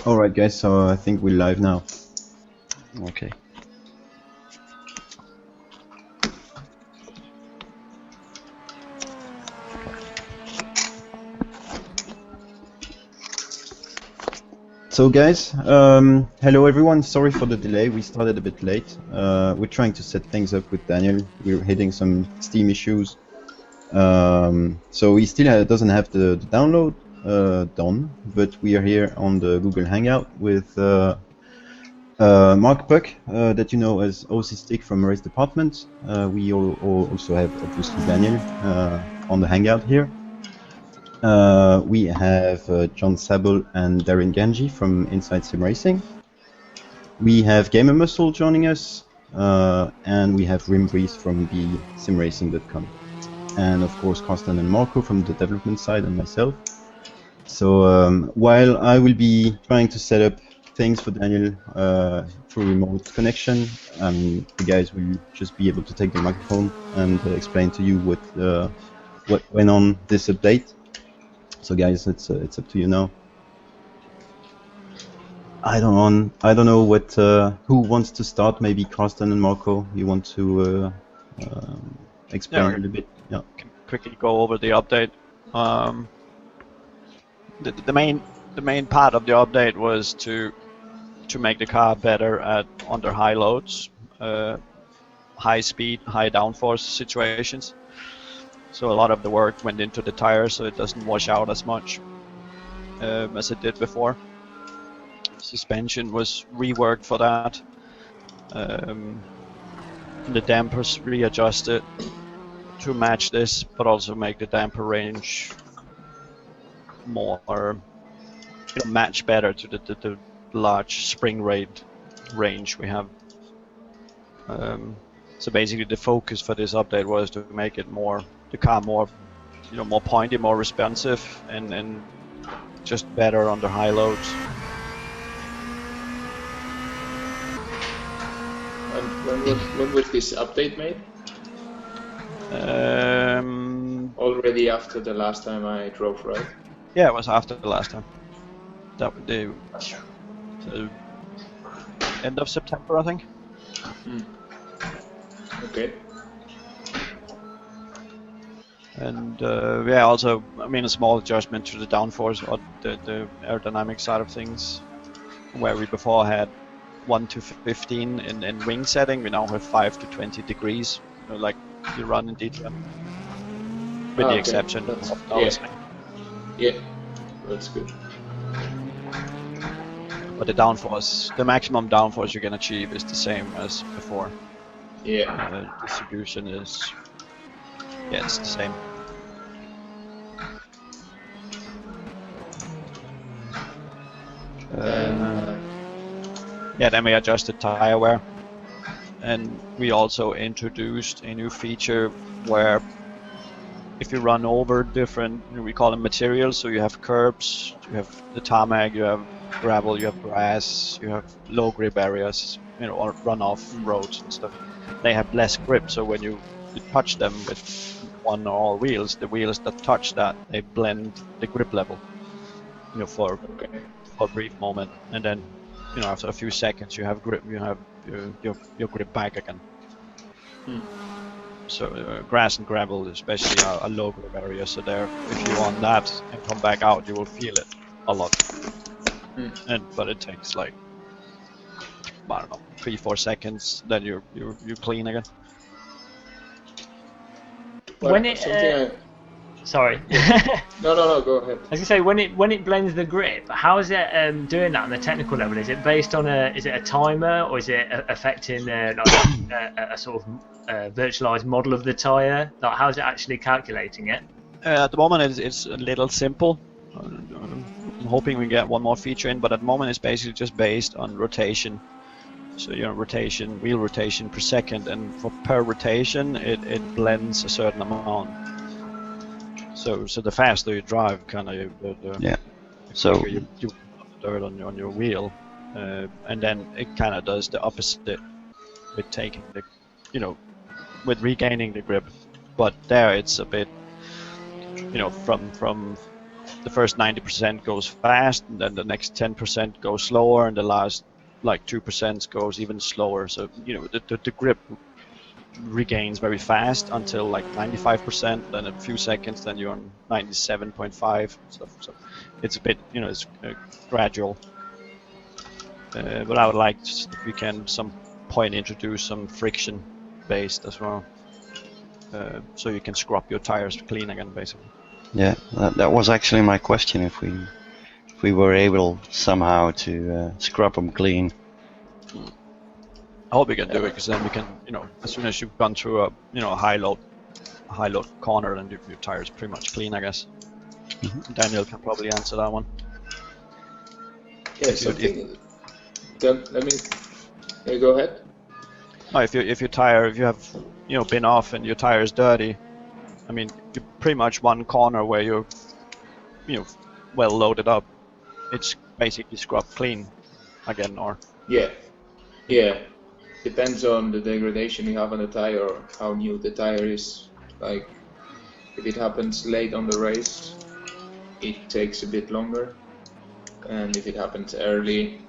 Alright guys, so I think we're live now. Okay. So guys, hello everyone, sorry for the delay, we started a bit late. We're trying to set things up with Daniel, we're hitting some Steam issues. So he still doesn't have the download done, but we are here on the Google Hangout with Mark Puck, that you know as OC Stick from Race Department. We also have obviously Daniel on the Hangout here. We have John Sable and Darren Ganji from Inside Sim Racing. We have Gamer Muscle joining us, and we have Rim Breeze from the simracing.com. And of course Carsten and Marco from the development side and myself. So while I will be trying to set up things for Daniel through remote connection, the guys will just be able to take the microphone and explain to you what went on this update. So guys, it's up to you now. I don't know what who wants to start. Maybe Carsten and Marco, you want to explain a little bit? Yeah. Can quickly go over the update. The main part of the update was to make the car better at under high loads, high speed, high downforce situations. So a lot of the work went into the tires, so it doesn't wash out as much as it did before. Suspension was reworked for that. The dampers readjusted to match this, but also make the damper range more match better to the large spring rate range we have. So basically, the focus for this update was to make it the car more pointy, more responsive, and just better under high loads. And when was this update made? Already after the last time I drove, right? Yeah, it was after the last time. That would do. So end of September, I think. Okay. And yeah, also, I mean, a small adjustment to the downforce or the aerodynamic side of things, where we before had 1 to 15 in wing setting, we now have 5 to 20 degrees, like you run in DTM, with the exception of nose. Yeah, that's good. But the maximum downforce you can achieve is the same as before. Yeah. Distribution is, it's the same. Yeah, then we adjusted tire wear, and we also introduced a new feature where if you run over different, we call them materials, so you have curbs, you have the tarmac, you have gravel, you have grass, you have low grip areas, or runoff roads and stuff. They have less grip, so when you touch them with one or all wheels, the wheels that touch that, they blend the grip level, for a brief moment, and then after a few seconds you have grip, you have your grip back again. So grass and gravel especially are low grip areas, so there, if you on that and come back out, you will feel it a lot. But it takes like, I don't know, 3-4 seconds, then you're clean again. When it sorry. No, go ahead. I was gonna say, when it blends the grip, how is it doing that on the technical level? Is it based on is it a timer, or is it affecting a sort of virtualized model of the tire? Like, how is it actually calculating it? At the moment, it's a little simple. I'm hoping we get one more feature in, but at the moment it's basically just based on rotation. So rotation, wheel rotation per second, and for per rotation it blends a certain amount. So the faster you drive, kind of so you put dirt on your wheel, and then it kind of does the opposite with taking with regaining the grip. But there it's a bit, from the first 90% goes fast, and then the next 10% goes slower, and the last like 2% goes even slower. So the grip regains very fast until like 95%, then a few seconds, then you're on 97.5 stuff. So it's a bit, it's gradual. But I would like if we can some point introduce some friction based as well, so you can scrub your tires clean again, basically. Yeah, that was actually my question. If we were able somehow to scrub them clean. I hope we can do it, because then we can, as soon as you've gone through a high load corner, then your tire's pretty much clean, I guess. Mm-hmm. Daniel can probably answer that one. Yeah, go ahead. No, if you have been off and your tire is dirty, I mean, you pretty much one corner where you're well loaded up, it's basically scrubbed clean again, or yeah, depends on the degradation you have on the tire or how new the tire is. Like, if it happens late on the race, it takes a bit longer, and if it happens early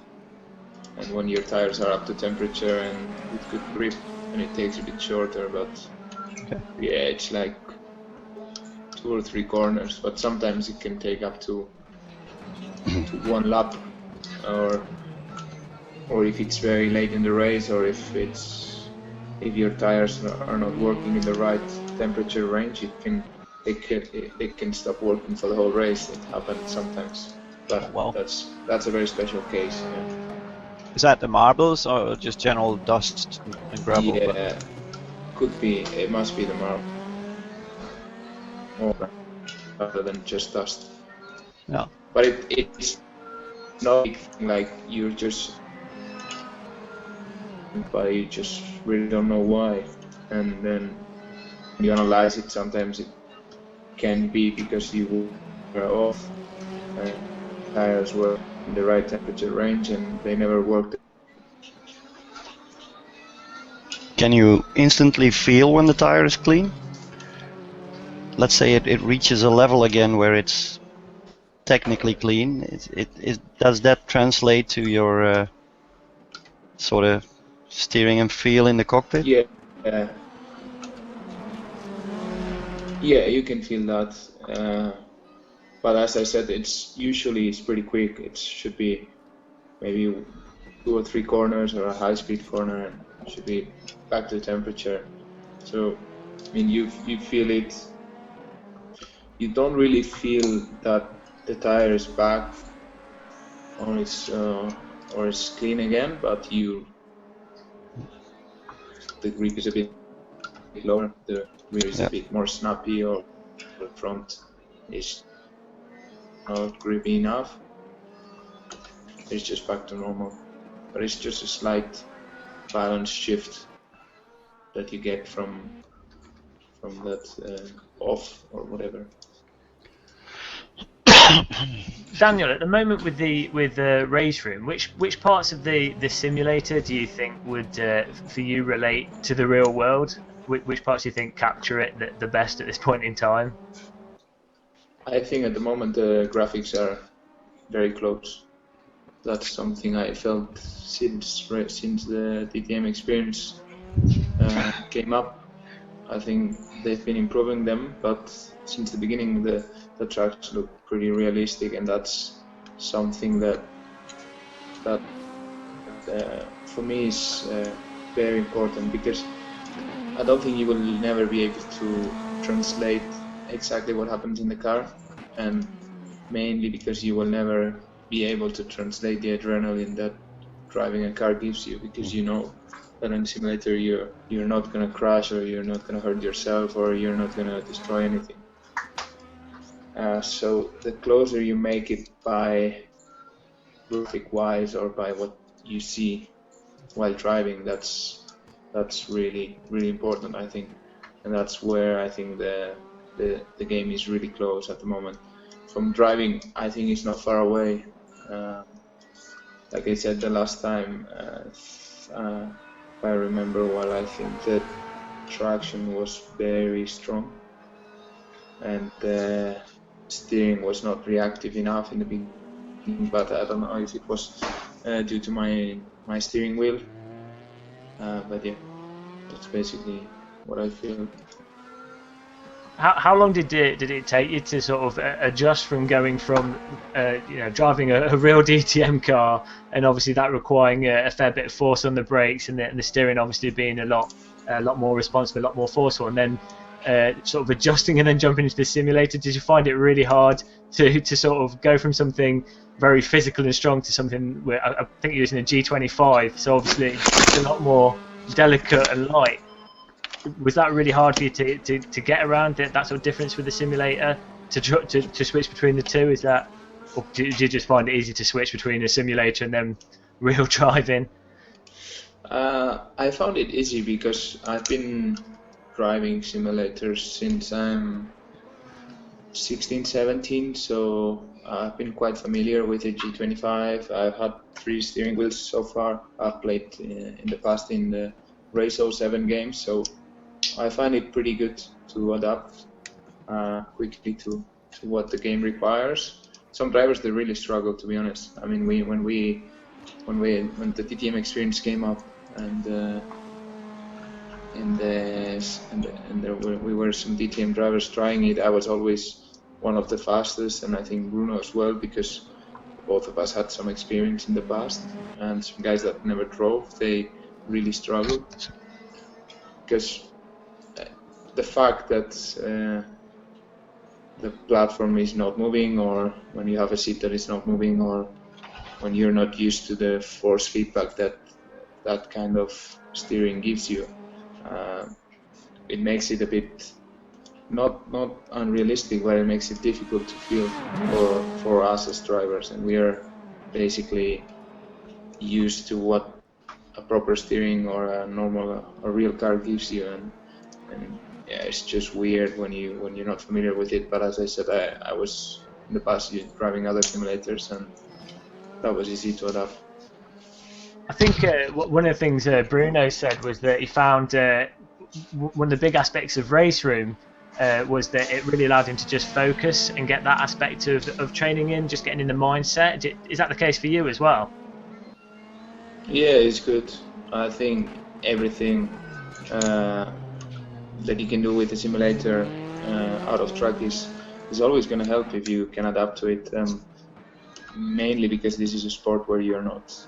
and when your tires are up to temperature and with good grip, and it takes a bit shorter. But yeah, it's like 2 or 3 corners, but sometimes it can take up to 1 lap, or if it's very late in the race, or if your tires are not working in the right temperature range, they can stop working for the whole race. It happens sometimes, but that's a very special case. Yeah. Is that the marbles or just general dust and gravel? Yeah, could be. It must be the marble, more rather than just dust. Yeah. But it's not like you just really don't know why. And then when you analyze it, sometimes it can be because you were off and tires were in the right temperature range and they never worked. Can you instantly feel when the tire is clean? Let's say it reaches a level again where it's technically clean. Does that translate to your sort of steering and feel in the cockpit? Yeah, you can feel that. But as I said, it's pretty quick. It should be maybe 2 or 3 corners or a high-speed corner, and it should be back to temperature. So, I mean, you feel it. You don't really feel that the tire is back on its or it's clean again, but the grip is a bit lower, the rear is a bit more snappy, or the front is not grippy enough. It's just back to normal, but it's just a slight balance shift that you get from that off or whatever. Daniel, at the moment with the RaceRoom, which parts of the simulator do you think would for you relate to the real world? Which parts do you think capture it the best at this point in time? I think at the moment the graphics are very close. That's something I felt since the DTM experience came up. I think they've been improving them, but since the beginning the tracks look pretty realistic, and that's something that for me is very important, because I don't think you will never be able to translate exactly what happens in the car, and mainly because you will never be able to translate the adrenaline that driving a car gives you, because you know that in simulator you're not gonna crash, or you're not gonna hurt yourself, or you're not gonna destroy anything. So the closer you make it by graphic wise or by what you see while driving, that's really important, I think, and that's where I think the game is really close at the moment. From driving, I think it's not far away. Like I said the last time, if I remember well, I think the traction was very strong, and steering was not reactive enough in the beginning, but I don't know if it was due to my steering wheel. But yeah, that's basically what I feel. How long did it take you to sort of adjust from going from driving a real DTM car, and obviously that requiring a fair bit of force on the brakes, and the steering obviously being a lot more responsive, a lot more forceful, and then sort of adjusting and then jumping into the simulator? Did you find it really hard to sort of go from something very physical and strong to something where I think you're using a G25, so obviously it's a lot more delicate and light? Was that really hard for you to get around that sort of difference with the simulator, to switch between the two? Is that, or did you just find it easy to switch between a simulator and then real driving? I found it easy because I've been driving simulators since I'm 16, 17, so I've been quite familiar with the G25. I've had 3 steering wheels so far. I've played in the past in the RaceRoom games, so I find it pretty good to adapt quickly to what the game requires. Some drivers, they really struggle, to be honest. I mean, when the DTM experience came up, and we were some DTM drivers trying it, I was always one of the fastest, and I think Bruno as well, because both of us had some experience in the past, and some guys that never drove, they really struggled, because the fact that the platform is not moving, or when you have a seat that is not moving, or when you're not used to the force feedback that kind of steering gives you, it makes it a bit not unrealistic, but it makes it difficult to feel for us as drivers, and we are basically used to what a proper steering or a real car gives you, and yeah, it's just weird when you're not familiar with it. But as I said, I was in the past driving other simulators, and that was easy to adapt. I think one of the things Bruno said was that he found one of the big aspects of RaceRoom was that it really allowed him to just focus and get that aspect of training in, just getting in the mindset. Is that the case for you as well? Yeah, it's good. I think everything that you can do with the simulator out of track is always going to help if you can adapt to it. Mainly because this is a sport where you're not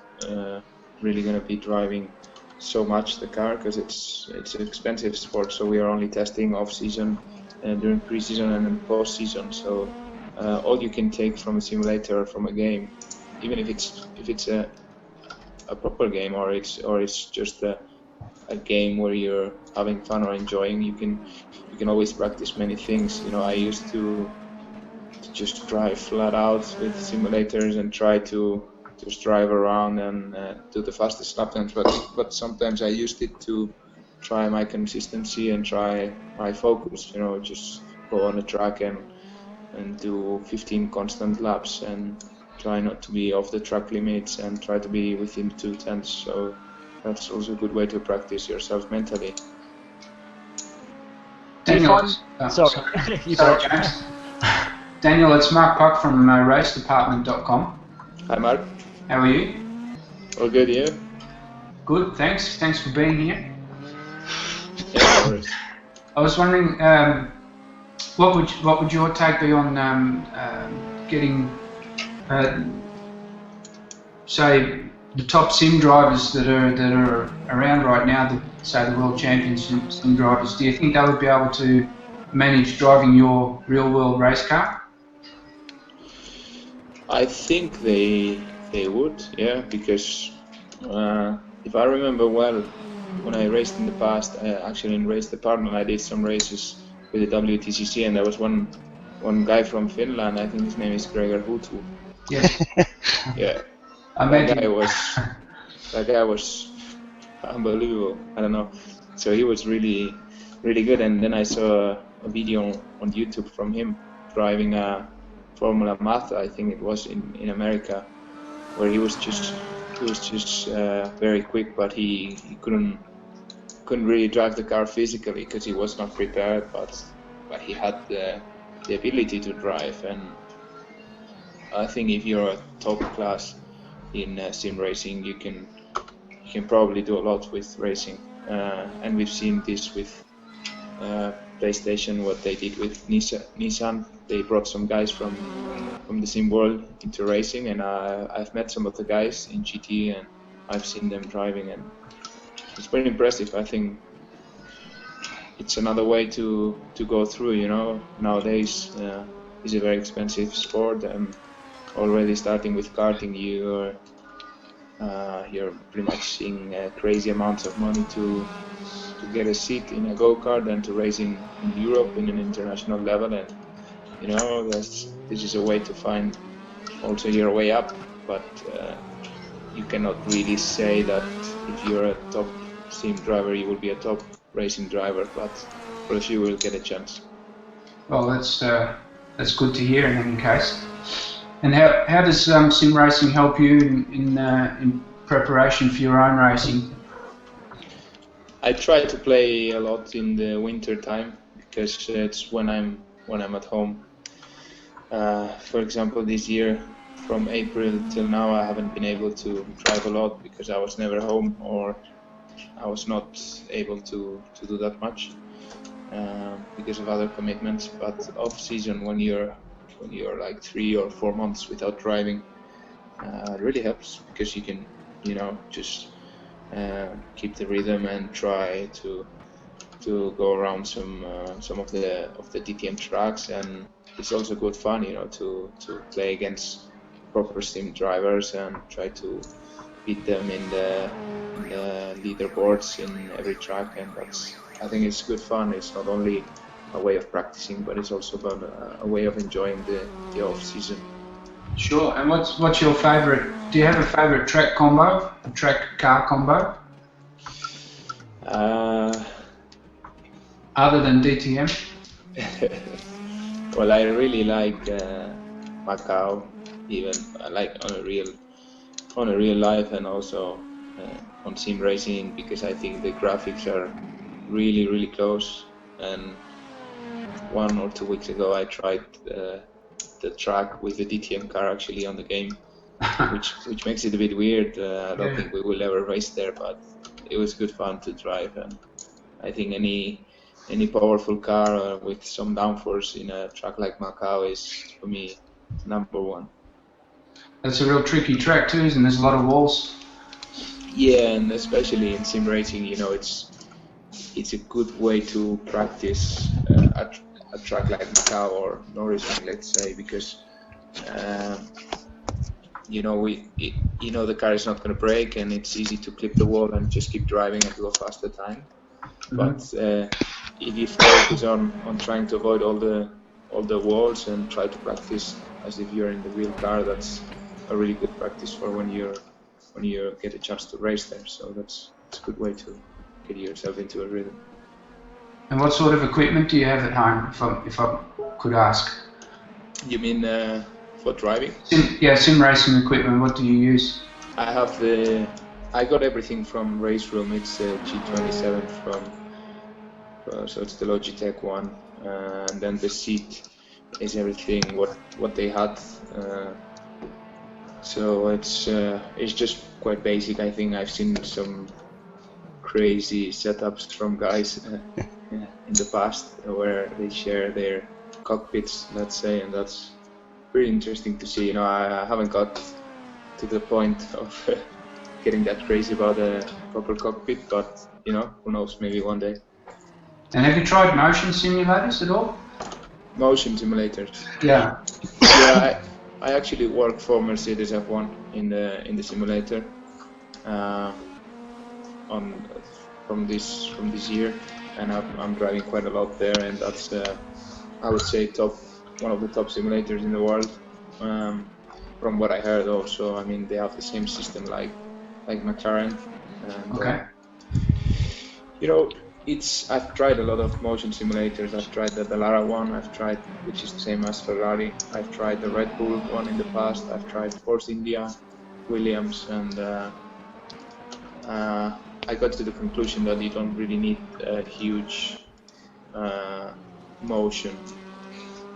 really going to be driving so much the car, because it's an expensive sport. So we are only testing off season, during pre-season and then post-season. So all you can take from a simulator or from a game, even if it's a proper game, or it's just a game where you're having fun or enjoying, you can always practice many things. You know, I used to just drive flat out with simulators and try to just drive around and do the fastest lap times, but sometimes I used it to try my consistency and try my focus. You know, just go on the track and do 15 constant laps and try not to be off the track limits and try to be within 2/10. So that's also a good way to practice yourself mentally. Daniel, Sorry, James. Daniel, it's Mark Puck from racedepartment.com. Hi, Mark. How are you? All good, yeah? Good, thanks. Thanks for being here. Yeah, no worries. I was wondering, what would your take be on getting, say, the top sim drivers that are around right now, say the world champions sim drivers? Do you think they would be able to manage driving your real-world race car? I think they would, yeah, because if I remember well, when I raced in the past, actually in race department, I did some races with the WTCC, and there was one guy from Finland. I think his name is Gregor Hutu. Yes. Yeah. That guy was unbelievable. I don't know. So he was really, really good. And then I saw a video on YouTube from him driving a Formula Mazda, I think it was in America, where he was just very quick, but he couldn't really drive the car physically because he was not prepared. But he had the the ability to drive. And I think if you're a top class in sim racing, you can probably do a lot with racing. And we've seen this with PlayStation, what they did with Nissan. They brought some guys from the sim world into racing, and I've met some of the guys in GT, and I've seen them driving, and it's very impressive. I think it's another way to go through. You know, nowadays it's a very expensive sport, and already starting with karting, you're pretty much seeing crazy amounts of money to get a seat in a go-kart and to race in Europe in an international level. And you know, this is a way to find also your way up, but you cannot really say that if you're a top sim driver you will be a top racing driver, but for a few will get a chance. Well, that's good to hear in any case. And how does sim racing help you in preparation for your own racing? I try to play a lot in the winter time because it's when I'm at home. For example, this year from April till now I haven't been able to drive a lot because I was never home, or I was not able to do that much because of other commitments. But off season, when you're like 3 or 4 months without driving, it really helps because you can, you know, just keep the rhythm and try to go around some of the DTM tracks. And it's also good fun, you know, to play against proper sim drivers and try to beat them in the leaderboards in every track. And I think it's good fun. It's not only a way of practicing, but it's also about a way of enjoying the off season. Sure. And what's your favorite? Do you have a favorite track combo, a track car combo? Other than DTM? Well, I really like Macau, even like on a real life, and also on sim racing, because I think the graphics are really close. And 1 or 2 weeks ago I tried the track with the DTM car actually on the game, which makes it a bit weird. I don't think we will ever race there, but it was good fun to drive. And I think any powerful car with some downforce in a track like Macau is, for me, #1. That's a real tricky track too, isn't it? There's a lot of walls. Yeah, and especially in sim racing, you know, it's a good way to practice a track like Macau or RaceRoom, let's say, because you know the car is not going to break, and it's easy to clip the wall and just keep driving and do a faster time. Mm-hmm. But if you focus on trying to avoid all the walls and try to practice as if you're in the real car, that's a really good practice for when you get a chance to race there. So it's a good way to get yourself into a rhythm. And what sort of equipment do you have at home, if I could ask? You mean for driving? Sim racing equipment. What do you use? I got everything from RaceRoom. It's a G27 so it's the Logitech one, and then the seat is everything what they had. So it's just quite basic. I think I've seen some crazy setups from guys in the past where they share their cockpits, let's say, and that's pretty interesting to see. You know, I haven't got to the point of getting that crazy about a proper cockpit, but you know, who knows, maybe one day. And have you tried motion simulators at all? Motion simulators? Yeah. Yeah, I actually work for Mercedes F1 in the simulator from this year, and I'm driving quite a lot there, and that's I would say one of the top simulators in the world. From what I heard, also, I mean, they have the same system like McLaren. And, okay. You know, I've tried a lot of motion simulators. I've tried the Dallara one, which is the same as Ferrari. I've tried the Red Bull one in the past. I've tried Force India, Williams, and I got to the conclusion that you don't really need a huge motion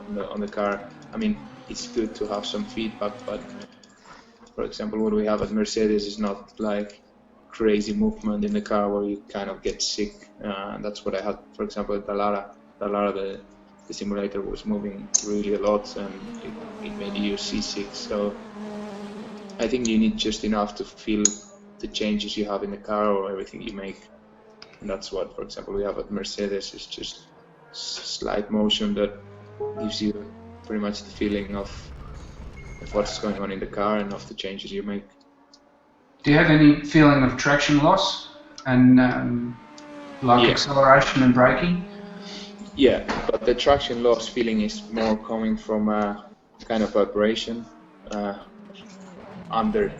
on the car. I mean, it's good to have some feedback, but for example, what we have at Mercedes is not like crazy movement in the car where you kind of get sick. That's what I had, for example, at Dallara. The simulator was moving really a lot, and it made you seasick. So I think you need just enough to feel the changes you have in the car or everything you make. And that's what, for example, we have at Mercedes, is just slight motion that gives you pretty much the feeling of what's going on in the car and of the changes you make. Do you have any feeling of traction loss and acceleration and braking? Yeah, but the traction loss feeling is more coming from a kind of vibration under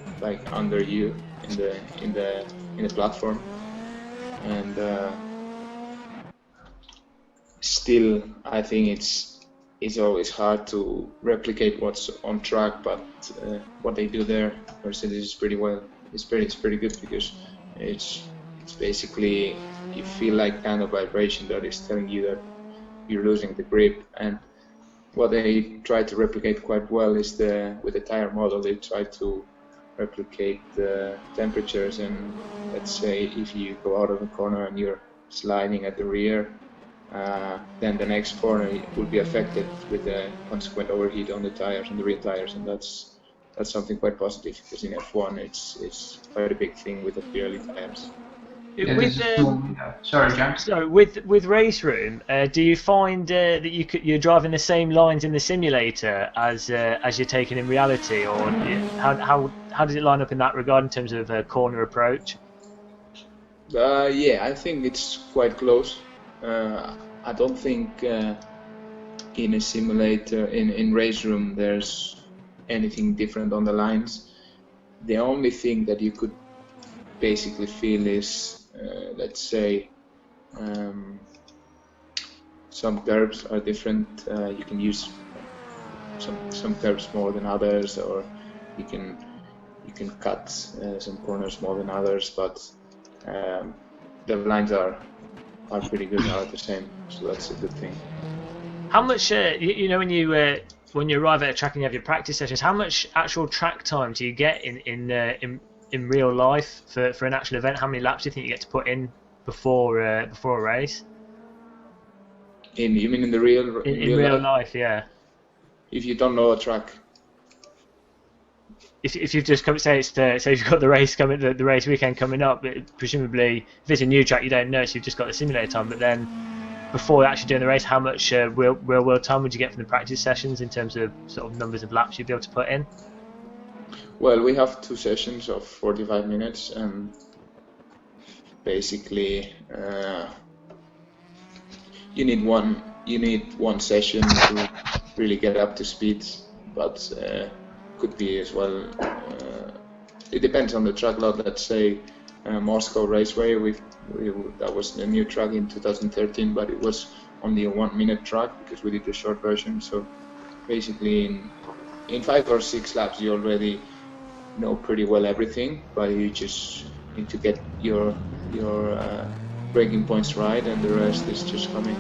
you in the platform, and still I think it's always hard to replicate what's on track, but what they do there, Mercedes, is pretty well. It's pretty good, because it's basically, you feel like kind of vibration that is telling you that you're losing the grip. And what they try to replicate quite well is with the tire model, they try to replicate the temperatures. And let's say if you go out of a corner and you're sliding at the rear, then the next corner will be affected with the consequent overheat on the tires, on the rear tires, and that's something quite positive, because in F1 it's quite a big thing with the Pirelli tires. Sorry, James. So with RaceRoom, do you find that you're driving the same lines in the simulator as you're taking in reality, or how does it line up in that regard in terms of corner approach? Yeah, I think it's quite close. I don't think in a simulator, in RaceRoom, there's anything different on the lines. The only thing that you could basically feel is, let's say, some curves are different. You can use some curves more than others, or you can cut some corners more than others, but the lines are pretty good, are the same, so that's a good thing. How much, you know, when you arrive at a track and you have your practice sessions, how much actual track time do you get in real life for an actual event? How many laps do you think you get to put in before a race? You mean in the real life? Yeah. If you don't know a track. If you've just come, say you've got the race coming, the race weekend coming up, presumably if it's a new track you don't know, so you've just got the simulator time. But then before actually doing the race, how much real world time would you get from the practice sessions in terms of sort of numbers of laps you'd be able to put in? Well, we have 2 sessions of 45 minutes, and basically you need one session to really get up to speed, but could be as well. It depends on the track load. Let's say Moscow Raceway, that was a new track in 2013, but it was only a 1-minute track because we did the short version. So basically, in 5 or 6 laps, you already know pretty well everything, but you just need to get your braking points right, and the rest is just coming.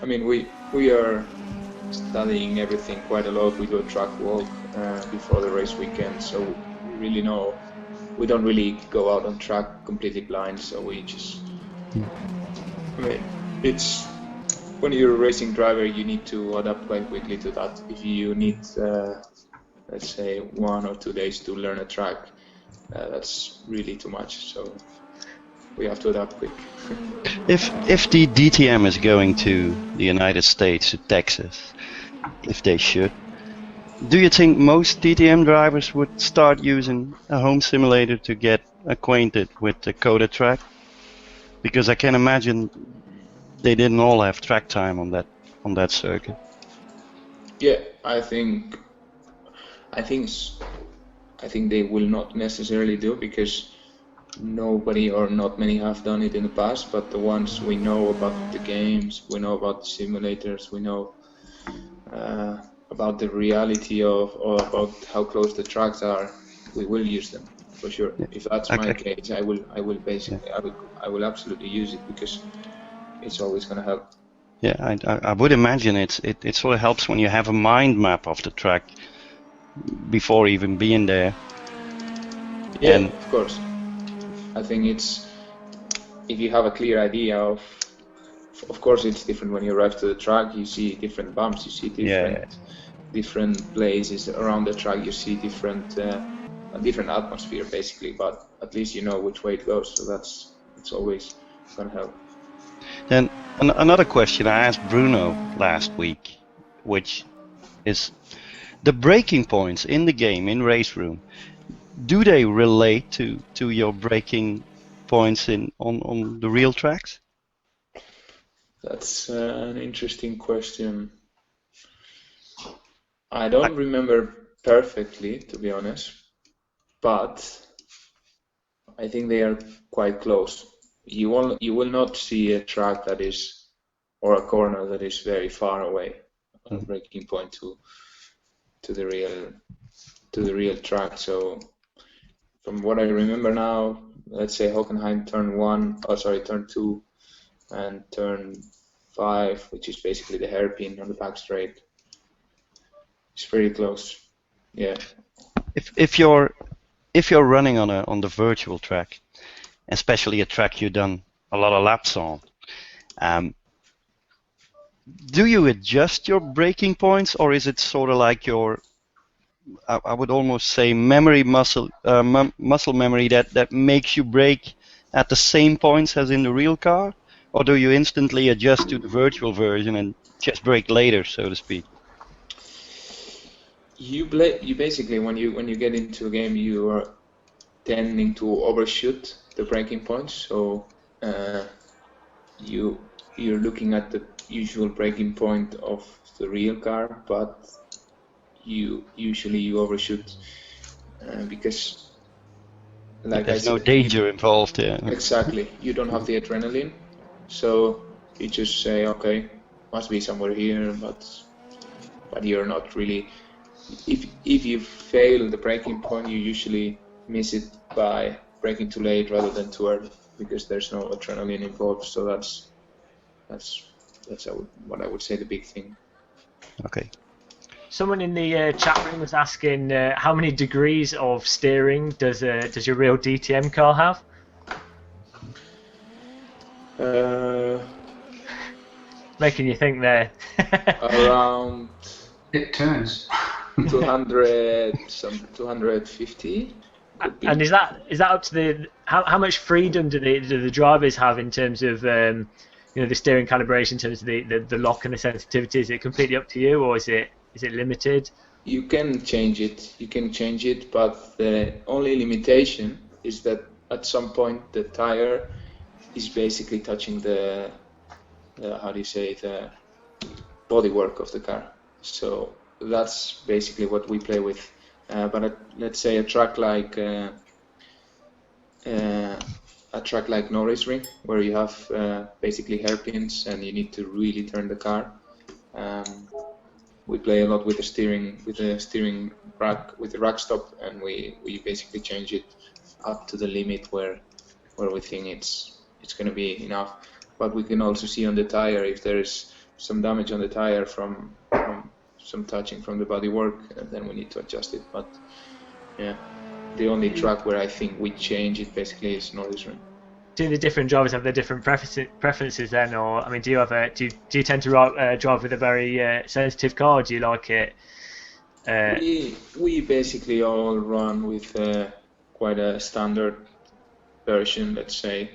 I mean, we are studying everything quite a lot. We do a track walk before the race weekend, so we really know. We don't really go out on track completely blind, so we just. I mean, it's when you're a racing driver, you need to adapt quite quickly to that. If you need, let's say, 1 or 2 days to learn a track, that's really too much. So we have to adapt quick. If the DTM is going to the United States, to Texas, if they should, do you think most DTM drivers would start using a home simulator to get acquainted with the coded track? Because I can imagine they didn't all have track time on that circuit. Yeah, I think they will not necessarily do, because nobody or not many have done it in the past, but the ones we know about the games, we know about the simulators, we know about the reality or about how close the tracks are, we will use them for sure. Yeah. If that's my case, I will basically, I will absolutely use it, because it's always going to help. Yeah, I would imagine it sort of helps when you have a mind map of the track before even being there. Yeah, And of course. I think it's, if you have a clear idea of course it's different when you arrive to the track, you see different bumps, you see different places around the track, you see a different atmosphere basically, but at least you know which way it goes, so it's always gonna help. then another question I asked Bruno last week, which is the braking points in the game in RaceRoom. Do they relate to your braking points on the real tracks? That's an interesting question. I don't remember perfectly, to be honest, but I think they are quite close. You will not see a track that is, or a corner that is very far away, a braking point to the real track. So from what I remember now, let's say Hockenheim turn 2 and turn 5, which is basically the hairpin on the back straight. It's very close. Yeah. If you're running on the virtual track, especially a track you've done a lot of laps on, do you adjust your braking points, or is it sort of like your, I would almost say, memory muscle memory that makes you brake at the same points as in the real car, or do you instantly adjust to the virtual version and just brake later, so to speak? You basically, when you get into a game, you are tending to overshoot the braking points. So you're looking at the usual braking point of the real car, but you overshoot because, like There's I said, no danger involved. Yeah. Exactly. You don't have the adrenaline, so you just say, okay, must be somewhere here, but you're not really. If you fail the braking point, you usually miss it by braking too late rather than too early, because there's no adrenaline involved. So that's what I would say the big thing. Okay. Someone in the chat room was asking how many degrees of steering does your real DTM car have? Making you think there. Around It turns. 250. And is that up to the how much freedom do the drivers have in terms of the steering calibration, in terms of the lock and the sensitivity? Is it completely up to you, or is it limited? You can change it, but the only limitation is that at some point the tire is basically touching the bodywork of the car. So that's basically what we play with. But let's say a track like RaceRoom, where you have basically hairpins and you need to really turn the car. We play a lot with the steering rack, with the rack stop, and we basically change it up to the limit where we think it's going to be enough. But we can also see on the tire if there is some damage on the tire from some touching from the bodywork, and then we need to adjust it. But yeah, the only track where I think we change it basically is RaceRoom. Do the different drivers have their different preferences then, or I mean, do you tend to drive with a very sensitive car? Or do you like it? We basically all run with quite a standard version, let's say,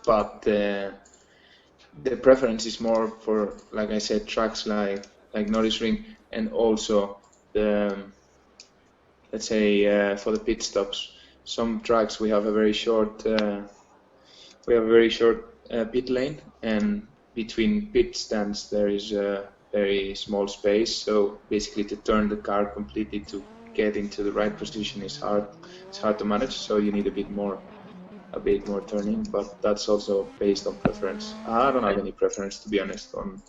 but the preference is more for, like I said, tracks like RaceRoom, and also let's say for the pit stops. Some tracks we have a very short pit lane, and between pit stands there is a very small space. So basically, to turn the car completely to get into the right position is hard. It's hard to manage. So you need a bit more turning, but that's also based on preference. I don't have any preference, to be honest, on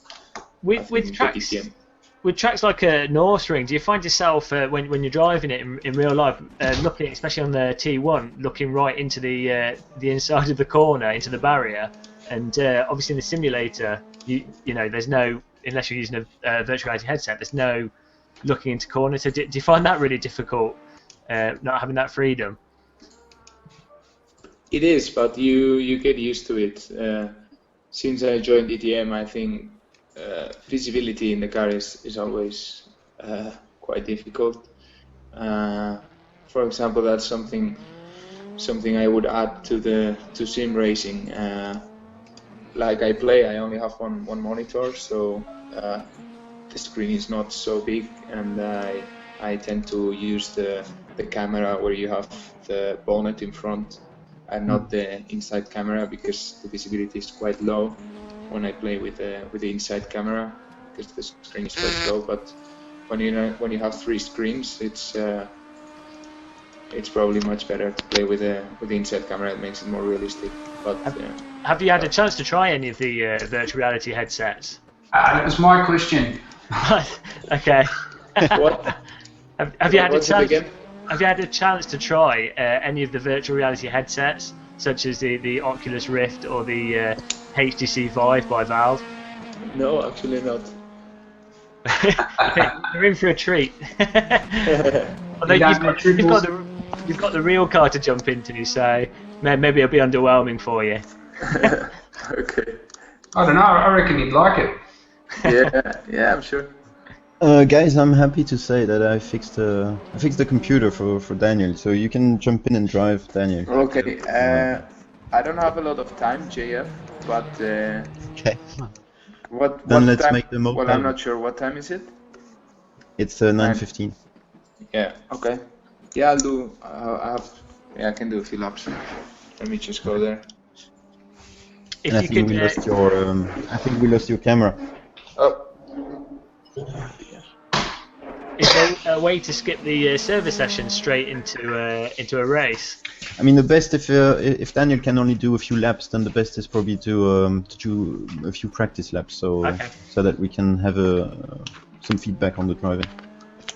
with tracks. With tracks like a Nürburgring, do you find yourself when you're driving it in real life, looking, especially on the T1, looking right into the inside of the corner, into the barrier, And obviously in the simulator, you know, there's no, unless you're using a virtual reality headset, there's no looking into corners. So do you find that really difficult, not having that freedom? It is, but you get used to it. Since I joined DTM, I think visibility in the car is always quite difficult. For example, that's something I would add to sim racing. Like I only have one monitor, so the screen is not so big, and I tend to use the camera where you have the bonnet in front and not the inside camera, because the visibility is quite low when I play with the inside camera, because the screen is quite low. But when you have 3 screens, it's probably much better to play with the inside camera. It makes it more realistic. But have you had a chance to try any of the virtual reality headsets? That was my question. Okay. What? Have you had a What's it chance? again? Have you had a chance to try any of the virtual reality headsets, such as the Oculus Rift or the HTC Vive by Valve? No, actually not. You're in for a treat. Although you've got the real car to jump into, so maybe it'll be underwhelming for you. Okay. I don't know. I reckon you'd like it. Yeah, I'm sure. Guys, I'm happy to say that I fixed the computer for Daniel, so you can jump in and drive, Daniel. Okay. I don't have a lot of time, JF, but Okay. what Then let's time? make the most. Well, I'm not sure. What time is it? It's 9:15. Yeah. Okay. Yeah, I'll do. I can do a few laps. Let me just go there. If And I you think could, we lost your. I think we lost your camera. Oh. is there a way to skip the server session straight into a race? I mean, the best if Daniel can only do a few laps, then the best is probably to do a few practice laps, so that we can have some feedback on the driving.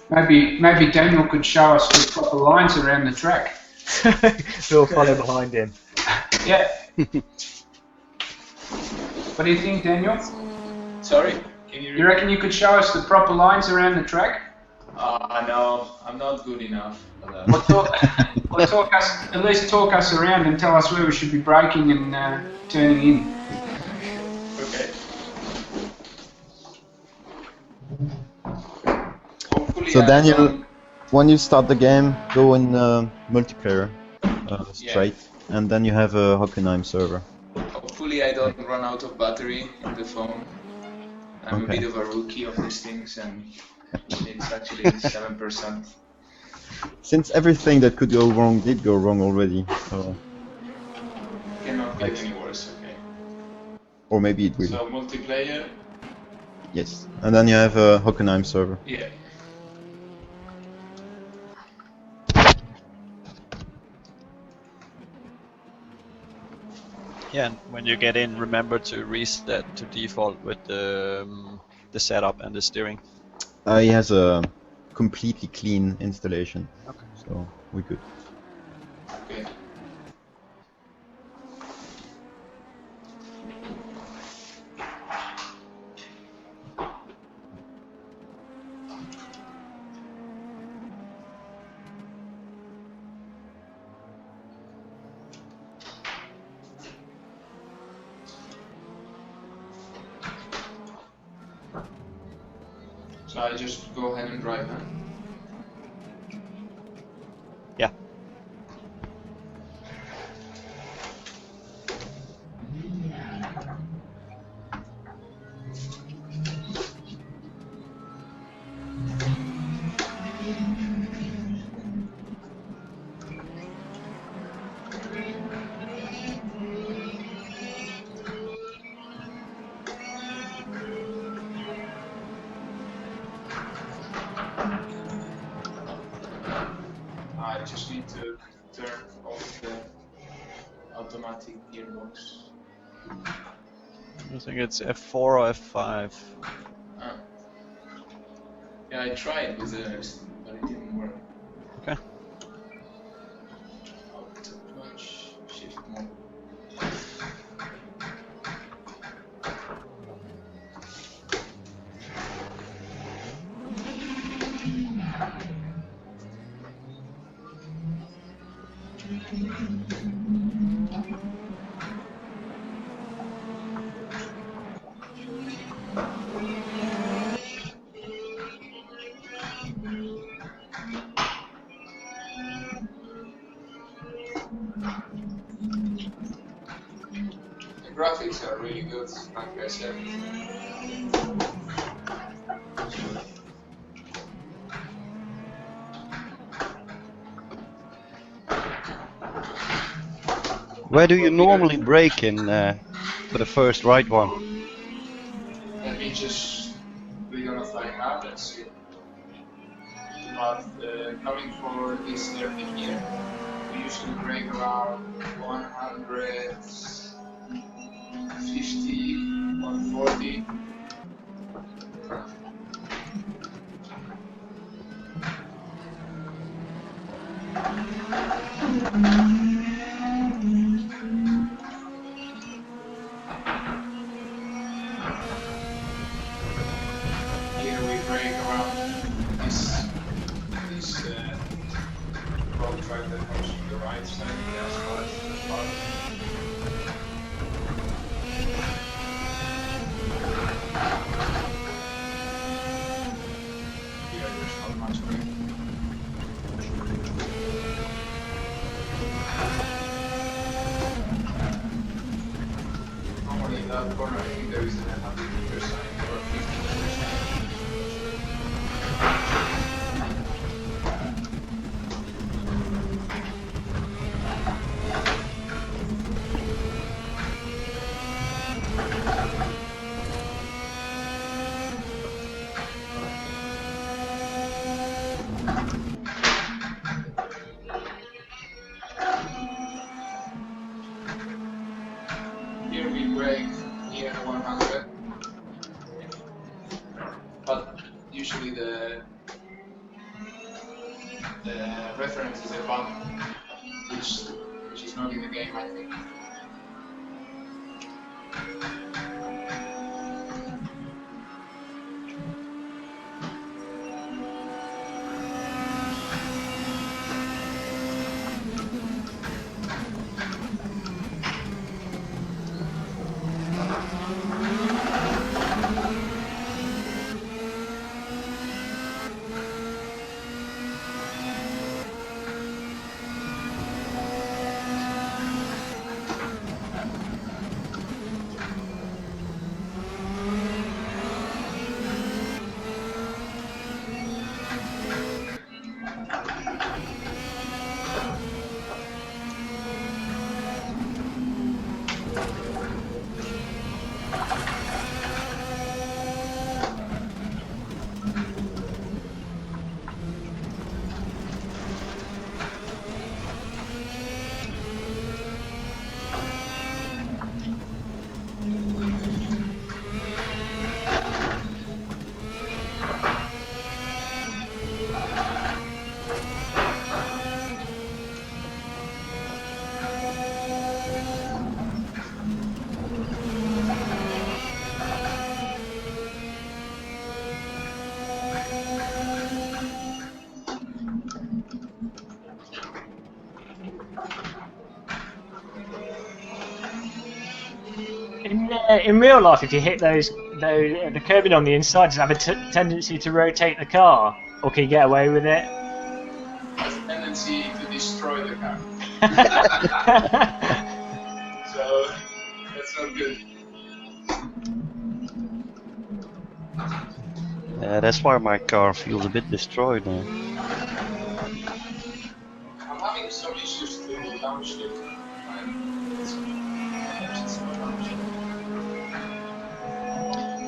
Maybe Daniel could show us the proper lines around the track. We'll follow behind him. Yeah. What do you think, Daniel? Sorry. You reckon you could show us the proper lines around the track? No, I'm not good enough for that. At least talk us around and tell us where we should be braking and turning in. Okay. Hopefully So I Daniel, don't- when you start the game, go in multiplayer straight, and then you have a Hockenheim server. Hopefully I don't run out of battery in the phone. I'm Okay. a bit of a rookie of these things, and it's actually 7%. Since everything that could go wrong did go wrong already, so Cannot get any worse, okay. or maybe it will. So multiplayer, Yes, and then you have a Hockenheim server. yeah. Yeah, and when you get in, remember to reset to default with the setup and the steering. He has a completely clean installation, Okay. so we're good. Okay. So I just go ahead and drive, huh? Yeah. I just need to turn off the automatic gearbox. I think it's F4 or F5. Ah. Yeah, I tried with this, but it didn't work. Okay. Auto clutch, shift mode. The graphics are really good, like I said. Where do you normally brake in for the first right one? Let me just, we're gonna find out and see. But coming for this hairpin here, we usually brake around 150, 140. Here we brake around this road track that comes from the right side of the asphalt. Here there's not much brake. Normally in that corner I think there is an 100-meter sign or a 50-meter sign. Here we brake near 100, but usually the reference is a bump, which is not in the game, I think. In real life, if you hit the curbing on the inside, does it have a tendency to rotate the car, or can you get away with it? Has a tendency to destroy the car. So that's not good. Yeah, that's why my car feels a bit destroyed now. I'm having some issues to downshift.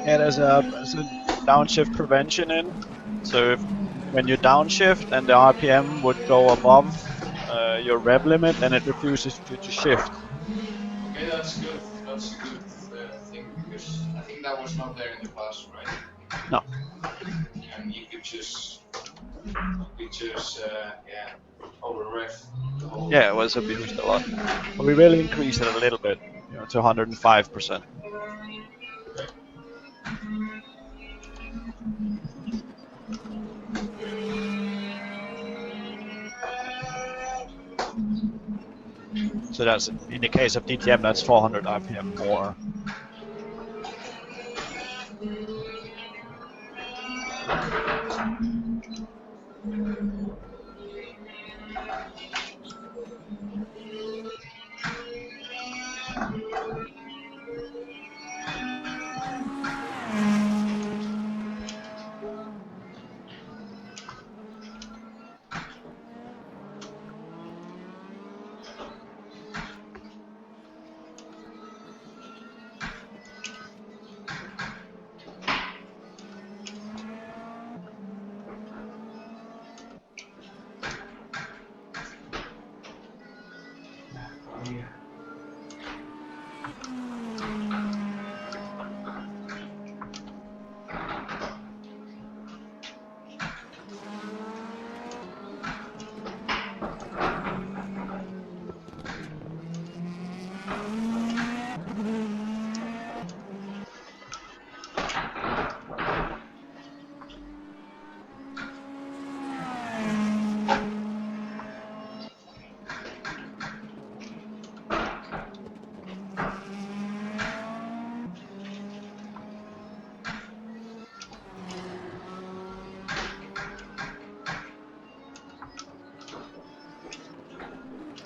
Yeah, there's a downshift prevention in. So when you downshift and the RPM would go above your rev limit, then it refuses to shift. Okay, that's good. That's a good thing, because I think that was not there in the past, right? No. And you could just over rev the whole. Yeah, it was abused a lot. But we will increase it a little bit, to 105%. So that's, in the case of DTM, that's 400 RPM more.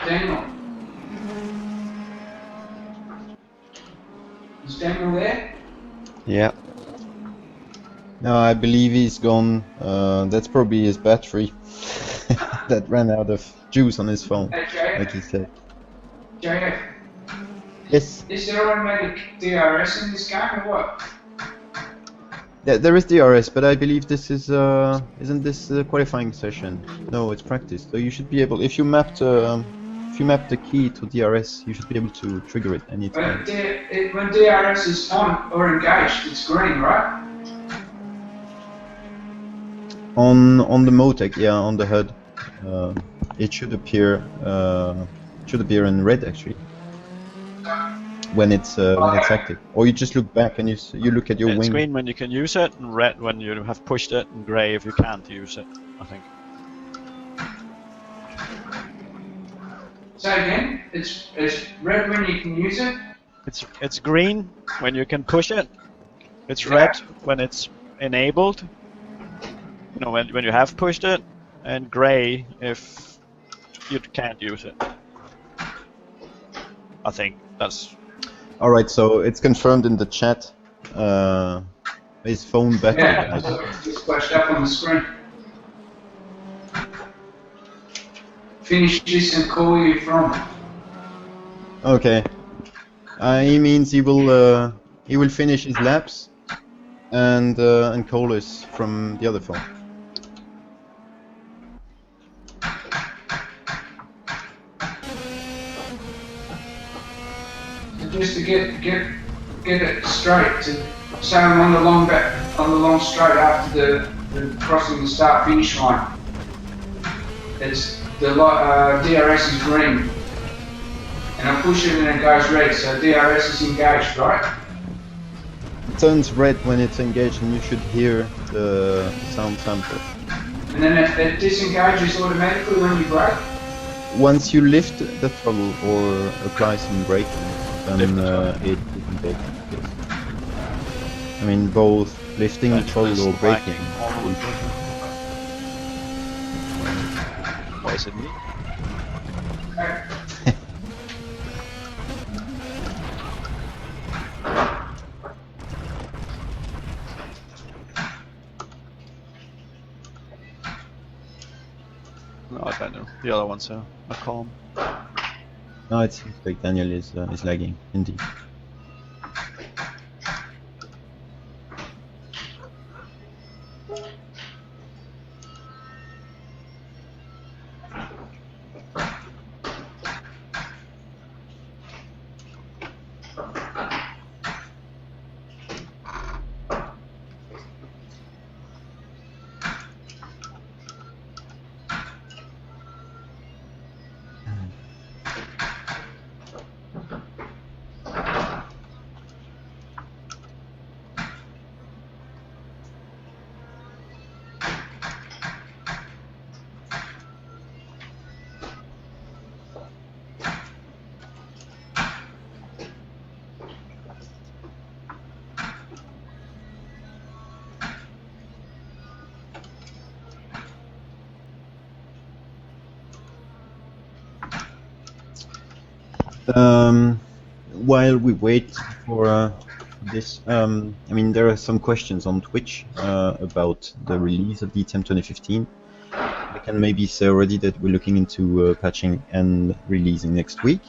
Daniel. Is Daniel there? Yeah. No, I believe he's gone. That's probably his battery that ran out of juice on his phone, Hey, like he said. JF, Yes, is there automatic DRS in this game or what? there is DRS, but I believe this is isn't this the qualifying session? No, it's practice. So you should be able, if you mapped the key to DRS, you should be able to trigger it anytime. But when DRS is on or engaged, it's green, right? On the Motec, yeah, on the HUD, it should appear in red actually when it's active. Or you just look back and you look at your It's wing. green when you can use it, and red when you have pushed it, and grey if you can't use it, I think. Say again, it's red when you can use it. It's green when you can push it. It's Yeah. red when it's enabled. You know, when you have pushed it, and grey if you can't use it. I think that's. All right, so it's confirmed in the chat. His phone battery Yeah, died. so it's flashed up on the screen. Finish this and call you from. Okay. He means he will finish his laps and call us from the other phone. Just to get it straight, to say I'm on the long straight after the crossing the start finish line. It's the DRS is green, and I push it and it goes red. So DRS is engaged, right? It turns red when it's engaged, and you should hear the sound sample. And then it disengages automatically when you brake. Once you lift the throttle or apply some braking, then it engages. Yes. I mean, both lifting the throttle or braking. Why is it me? Okay. No, I don't know. The other ones are calm. No, it seems like Daniel is lagging, indeed. While we wait for this, I mean, there are some questions on Twitch about the release of DTM 2015. I can maybe say already that we're looking into patching and releasing next week.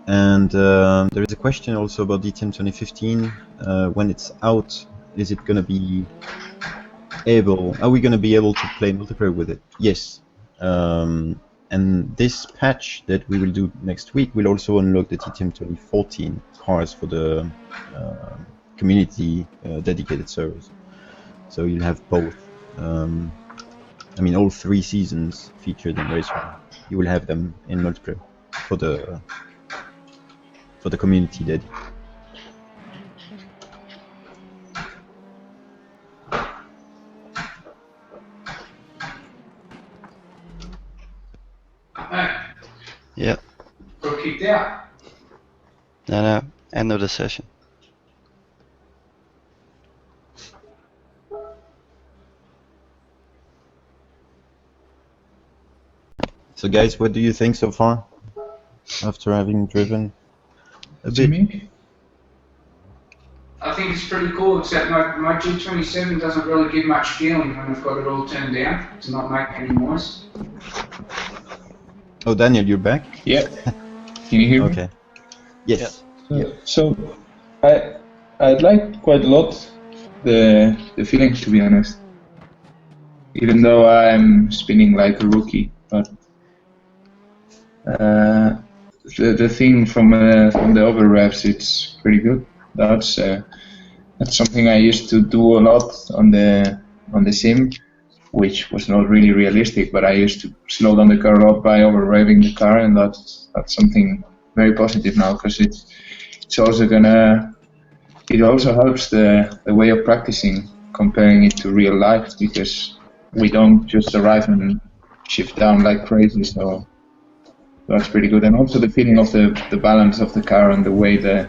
And there is a question also about DTM 2015. When it's out, is it going to be able? Are we going to be able to play multiplayer with it? Yes. And this patch that we will do next week will also unlock the DTM 2014 cars for the community dedicated servers. So you'll have both. I mean, all 3 seasons featured in RaceRoom. You will have them in multiplayer for the community ded. Yeah. Got kicked out. No. End of the session. So guys, what do you think so far? After having driven a bit? Jimmy? I think it's pretty cool, except my G27 doesn't really give much feeling when I've got it all turned down to not make any noise. Oh, Daniel, you're back? Yeah. Can you hear me? Okay. Yes. So I liked quite a lot the feeling, to be honest. Even though I'm spinning like a rookie, but the thing from the over revs, it's pretty good. That's something I used to do a lot on the sim, which was not really realistic. But I used to slow down the car a lot by over revving the car, and that's something very positive now, because it's also it also helps the way of practicing, comparing it to real life, because we don't just arrive and shift down like crazy. So that's pretty good. And also the feeling of the balance of the car and the way the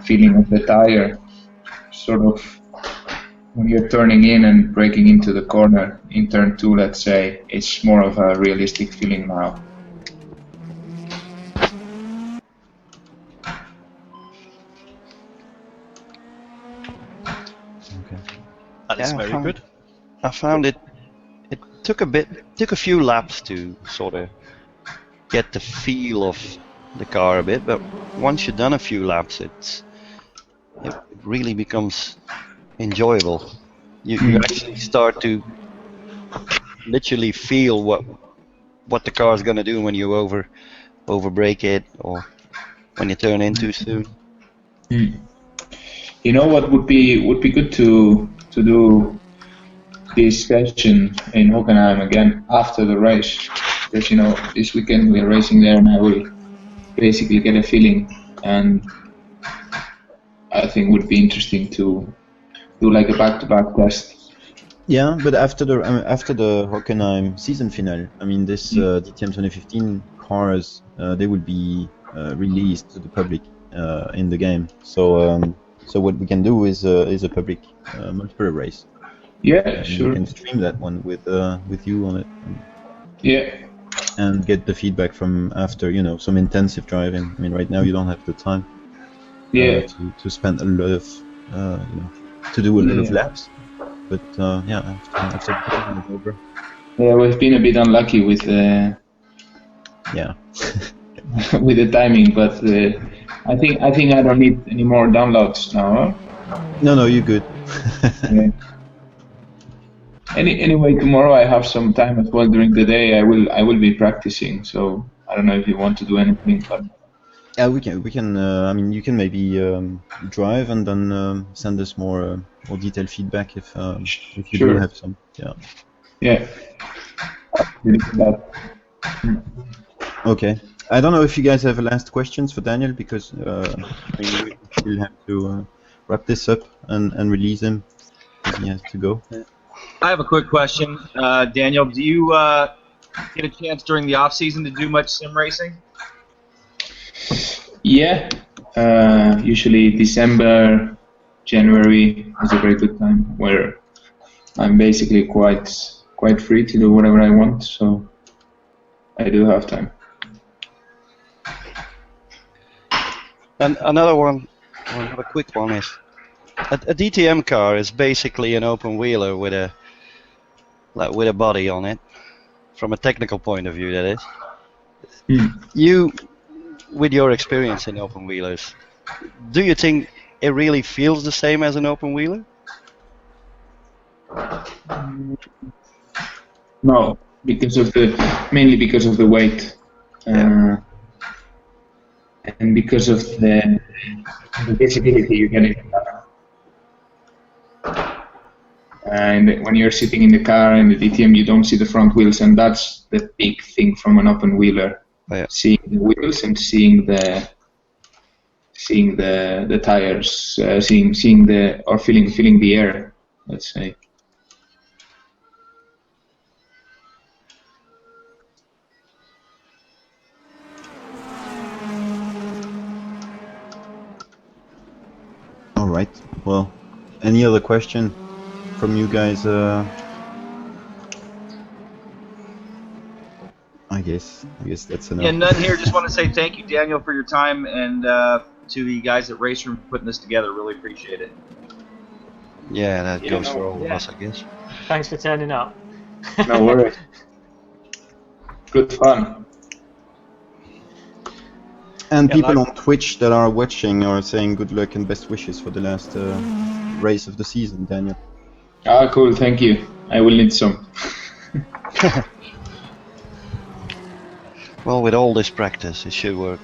feeling of the tire, sort of when you're turning in and braking into the corner in turn 2, let's say, it's more of a realistic feeling now. That is very good. I found it took a few laps to sort of get the feel of the car a bit, but once you've done a few laps, it really becomes enjoyable. You actually start to literally feel what the car is going to do when you over brake it, or when you turn in too soon. You know what would be good to do this session in Hockenheim again after the race, because this weekend we're racing there and I will basically get a feeling, and I think would be interesting to do like a back-to-back test. Yeah, but after the Hockenheim season finale, I mean, this DTM 2015 cars they will be released to the public in the game. So what we can do is a public multiplayer race. Yeah, and sure. We can stream that one with you on it. Yeah. And get the feedback from after some intensive driving. I mean, right now you don't have the time. To spend a lot of to do a lot of laps. But after the is over. Yeah, we've been a bit unlucky with with the timing, but I think I don't need any more downloads now. Huh? No, you're good. Yeah. Anyway, tomorrow I have some time as well during the day. I will be practicing, so I don't know if you want to do anything, but yeah, we can. I mean, you can maybe drive and then send us more detailed feedback if you do have some. Yeah. Okay. I don't know if you guys have last questions for Daniel, because we will have to wrap this up and release him because he has to go. I have a quick question, Daniel. Do you get a chance during the off season to do much sim racing? Yeah, usually December, January is a very good time where I'm basically quite free to do whatever I want. So I do have time. And another one, or another quick one is, a DTM car is basically an open wheeler with a body on it, from a technical point of view, that is. You, with your experience in open wheelers, do you think it really feels the same as an open wheeler? No, mainly because of the weight, and because of the visibility you get in the car. And when you're sitting in the car in the DTM, you don't see the front wheels, and that's the big thing from an open wheeler. Oh, yeah. Seeing the wheels and seeing the tires, feeling the air, let's say. All right. Well, any other question from you guys? I guess that's enough. Yeah, none here. Just want to say thank you, Daniel, for your time, and to the guys at RaceRoom for putting this together. Really appreciate it. Yeah, that goes for all of us, I guess. Thanks for turning up. No worries. Good fun. And Yeah, people like- on Twitch that are watching are saying good luck and best wishes for the last race of the season, Daniel. Ah, cool. Thank you. I will need some. Well, with all this practice, it should work.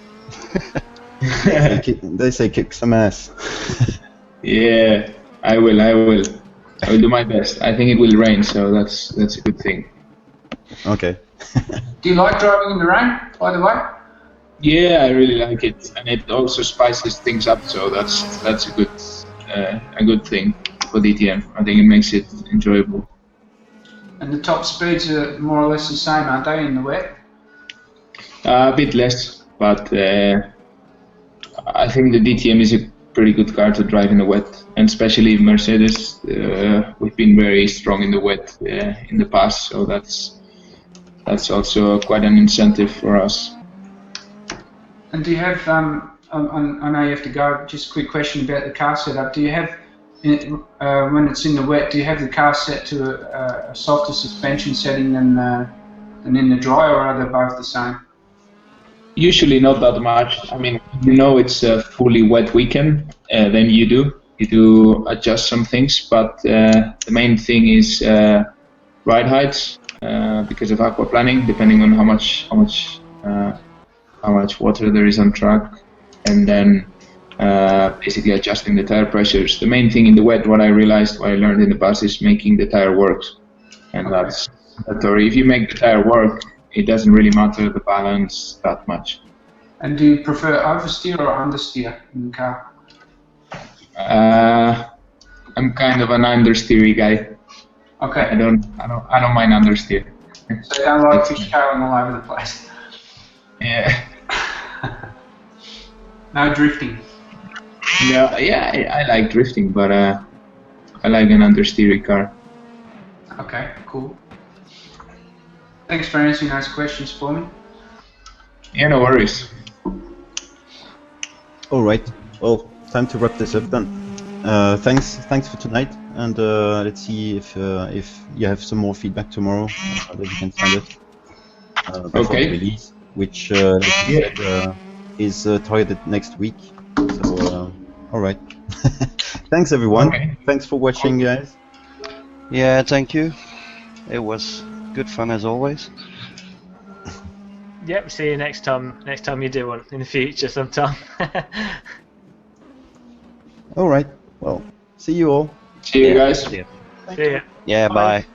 They say kick some ass. Yeah, I will. I will do my best. I think it will rain, so that's a good thing. Okay. Do you like driving in the rain, by the way? Yeah, I really like it, and it also spices things up. So that's a good thing for DTM. I think it makes it enjoyable. And the top speeds are more or less the same, aren't they, in the wet? A bit less, but I think the DTM is a pretty good car to drive in the wet, and especially Mercedes. We've been very strong in the wet in the past, so that's also quite an incentive for us. And do you have, I know you have to go, just a quick question about the car setup. Do you have, when it's in the wet, do you have the car set to a softer suspension setting than in the dry, or are they both the same? Usually not that much. I mean, it's a fully wet weekend, then you do adjust some things, but the main thing is ride heights because of aquaplaning, depending on how much water there is on track, and then basically adjusting the tire pressures. The main thing in the wet, what I realized, what I learned in the past, is making the tire work, and that's mandatory. If you make the tire work, it doesn't really matter the balance that much. And do you prefer oversteer or understeer in the car? I'm kind of an understeery guy. Okay. I don't mind understeer. So you don't like fish carrying all over the place? Yeah. No drifting? Yeah, I like drifting, but I like an understeery car. Okay, cool. Thanks for answering those questions for me. Yeah, no worries. All right. Well, time to wrap this up then. Thanks for tonight, and let's see if you have some more feedback tomorrow that you can send it before Okay. the release, which like you said, is targeted next week. So all right. Thanks everyone. Okay. Thanks for watching, guys. Yeah, thank you. It was good fun as always. Yep, see you next time you do one in the future sometime. All right. Well, see you all. See you guys. See ya. Yeah, bye.